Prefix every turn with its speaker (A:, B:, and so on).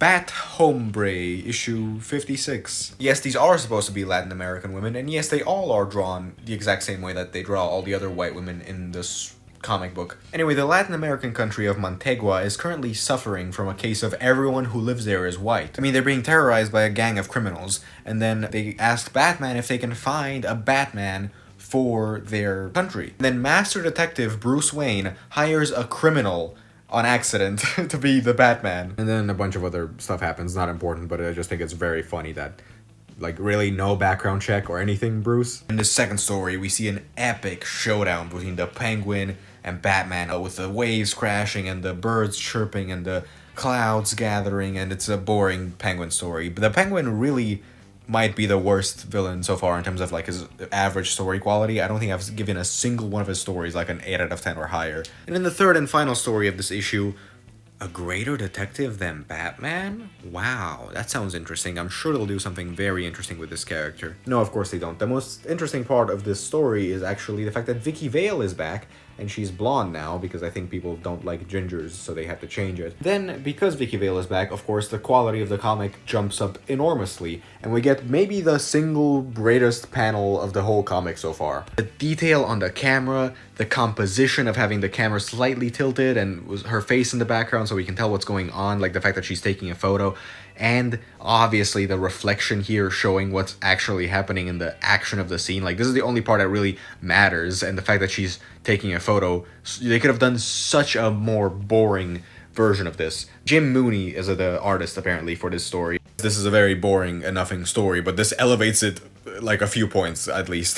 A: Bat Hombre, issue 56. Yes, these are supposed to be Latin American women, and yes, they all are drawn the exact same way that they draw all the other white women in this comic book. Anyway, the Latin American country of Mantegua is currently suffering from a case of everyone who lives there is white. I mean, they're being terrorized by a gang of criminals, and then they ask Batman if they can find a Batman for their country. And then Master Detective Bruce Wayne hires a criminal on accident to be the Batman. And then a bunch of other stuff happens, not important, but I just think it's very funny that, like, really no background check or anything, Bruce. In the second story, we see an epic showdown between the Penguin and Batman, with the waves crashing and the birds chirping and the clouds gathering, and it's a boring Penguin story. But the Penguin really might be the worst villain so far in terms of, like, his average story quality. I don't think I've given a single one of his stories like an 8 out of 10 or higher. And in the third and final story of this issue, a greater detective than Batman? Wow, that sounds interesting. I'm sure they'll do something very interesting with this character. No, of course they don't. The most interesting part of this story is actually the fact that Vicky Vale is back, and she's blonde now, because I think people don't like gingers, so they had to change it. Then, because Vicky Vale is back, of course, the quality of the comic jumps up enormously, and we get maybe the single greatest panel of the whole comic so far. The detail on the camera, the composition of having the camera slightly tilted and her face in the background so we can tell what's going on, like the fact that she's taking a photo, and obviously the reflection here showing what's actually happening in the action of the scene. Like, this is the only part that really matters, and the fact that she's taking a photo, they could have done such a more boring version of this. Jim Mooney is the artist, apparently, for this story. This is a very boring, enoughing story, but this elevates it like a few points, at least.